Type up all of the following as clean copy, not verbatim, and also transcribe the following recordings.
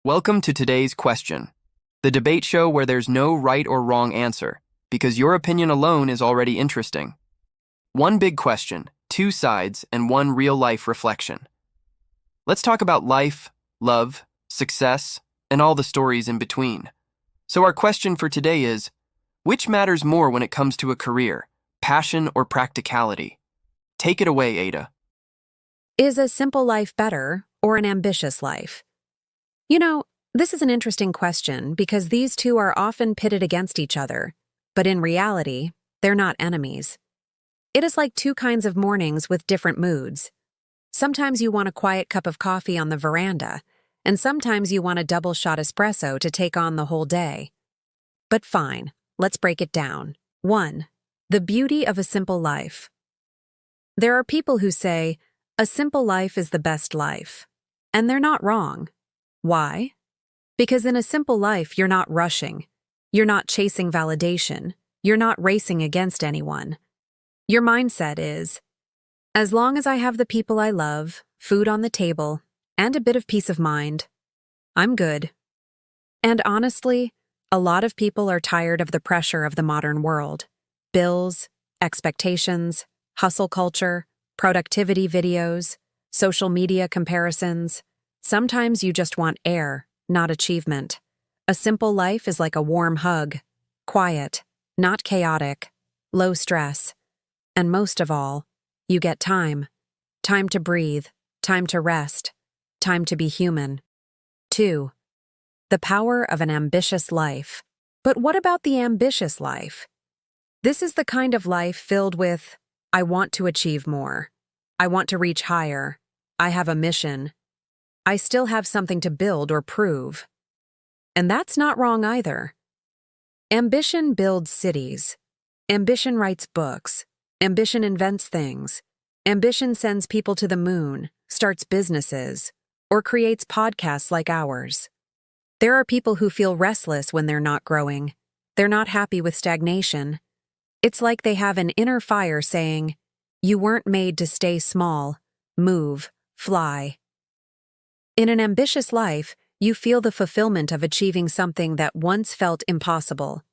Welcome to today's question, the debate show where there's no right or wrong answer, because your opinion alone is already interesting. One big question, two sides, and one real-life reflection. Let's talk about life, love, success, and all the stories in between. So our question for today is, which matters more when it comes to a career, passion or practicality? Take it away, Ada. Is a simple life better or an ambitious life? This is an interesting question because these two are often pitted against each other, but in reality, they're not enemies. It is like two kinds of mornings with different moods. Sometimes you want a quiet cup of coffee on the veranda, and sometimes you want a double-shot espresso to take on the whole day. But fine, let's break it down. 1. The beauty of a simple life. There are people who say, a simple life is the best life. And they're not wrong. Why? Because in a simple life, you're not rushing. You're not chasing validation. You're not racing against anyone. Your mindset is, as long as I have the people I love, food on the table, and a bit of peace of mind, I'm good. And honestly, a lot of people are tired of the pressure of the modern world. Bills, expectations, hustle culture, productivity videos, social media comparisons. Sometimes you just want air, not achievement. A simple life is like a warm hug, quiet, not chaotic, low stress. And most of all, you get time. Time to breathe, time to rest, time to be human. 2. The power of an ambitious life. But what about the ambitious life? This is the kind of life filled with, I want to achieve more. I want to reach higher. I have a mission. I still have something to build or prove. And that's not wrong either. Ambition builds cities. Ambition writes books. Ambition invents things. Ambition sends people to the moon, starts businesses, or creates podcasts like ours. There are people who feel restless when they're not growing. They're not happy with stagnation. It's like they have an inner fire saying, you weren't made to stay small, move, fly. In an ambitious life, you feel the fulfillment of achieving something that once felt impossible.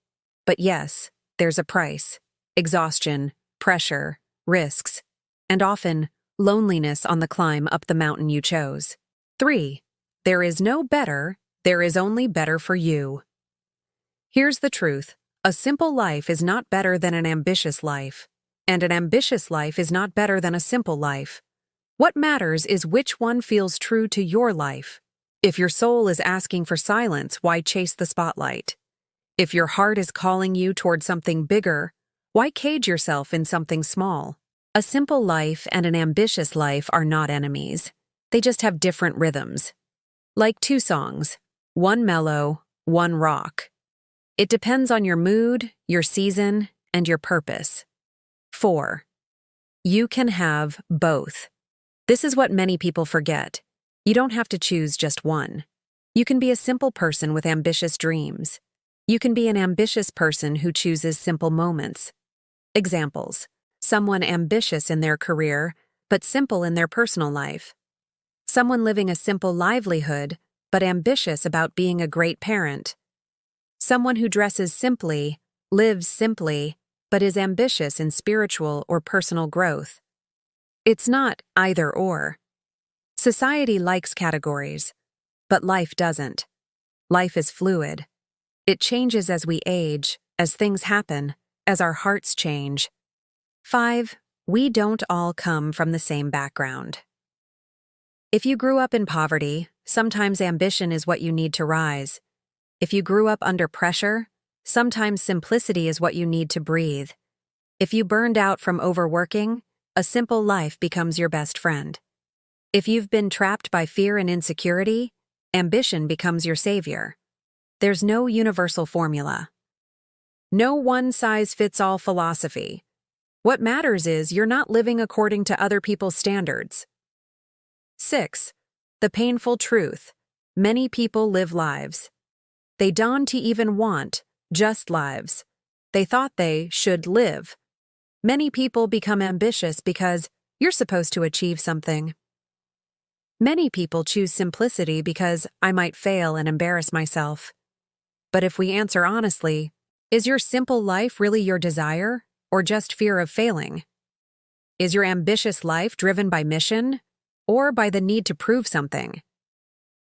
But yes, there's a price: exhaustion, pressure, risks, and often loneliness on the climb up the mountain you chose. 3. There is no better, there is only better for you. Here's the truth: a simple life is not better than an ambitious life, and an ambitious life is not better than a simple life. What matters is which one feels true to your life. If your soul is asking for silence, why chase the spotlight? If your heart is calling you toward something bigger, why cage yourself in something small? A simple life and an ambitious life are not enemies. They just have different rhythms. Like two songs, one mellow, one rock. It depends on your mood, your season, and your purpose. 4. You can have both. This is what many people forget. You don't have to choose just one. You can be a simple person with ambitious dreams. You can be an ambitious person who chooses simple moments. Examples: someone ambitious in their career, but simple in their personal life. Someone living a simple livelihood, but ambitious about being a great parent. Someone who dresses simply, lives simply, but is ambitious in spiritual or personal growth. It's not either or. Society likes categories, but life doesn't. Life is fluid. It changes as we age, as things happen, as our hearts change. 5. We don't all come from the same background. If you grew up in poverty, sometimes ambition is what you need to rise. If you grew up under pressure, sometimes simplicity is what you need to breathe. If you burned out from overworking, a simple life becomes your best friend. If you've been trapped by fear and insecurity, ambition becomes your savior. There's no universal formula. No one-size-fits-all philosophy. What matters is you're not living according to other people's standards. 6. The painful truth. Many people live lives. They don't even want just lives. They thought they should live. Many people become ambitious because you're supposed to achieve something. Many people choose simplicity because I might fail and embarrass myself. But if we answer honestly, is your simple life really your desire, or just fear of failing? Is your ambitious life driven by mission, or by the need to prove something?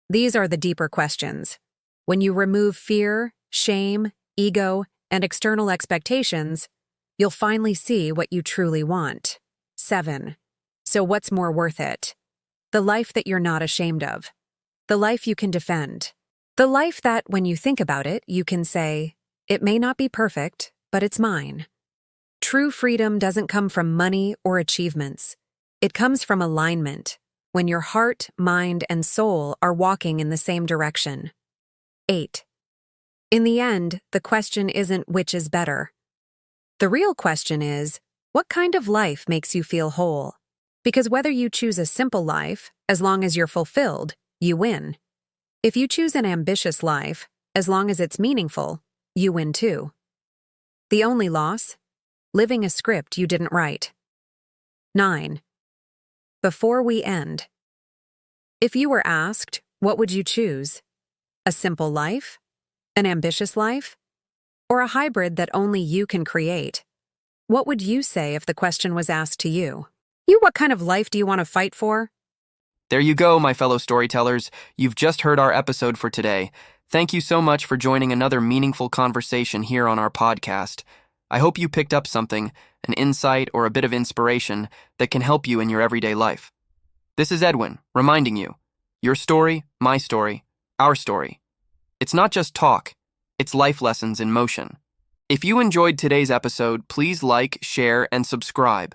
These are the deeper questions. When you remove fear, shame, ego, and external expectations, you'll finally see what you truly want. 7. So what's more worth it? The life that you're not ashamed of. The life you can defend. The life that, when you think about it, you can say, it may not be perfect, but it's mine. True freedom doesn't come from money or achievements. It comes from alignment, when your heart, mind, and soul are walking in the same direction. 8. In the end, the question isn't which is better. The real question is, what kind of life makes you feel whole? Because whether you choose a simple life, as long as you're fulfilled, you win. If you choose an ambitious life, as long as it's meaningful, you win too. The only loss? Living a script you didn't write. 9. Before we end. If you were asked, what would you choose? A simple life? An ambitious life? Or a hybrid that only you can create? What would you say if the question was asked to you? What kind of life do you want to fight for? There you go, my fellow storytellers. You've just heard our episode for today. Thank you so much for joining another meaningful conversation here on our podcast. I hope you picked up something, an insight or a bit of inspiration that can help you in your everyday life. This is Edwin, reminding you, your story, my story, our story. It's not just talk, it's life lessons in motion. If you enjoyed today's episode, please like, share, and subscribe.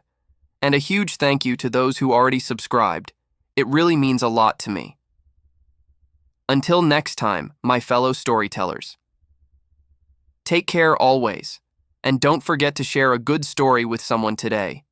And a huge thank you to those who already subscribed. It really means a lot to me. Until next time, my fellow storytellers. Take care always, and don't forget to share a good story with someone today.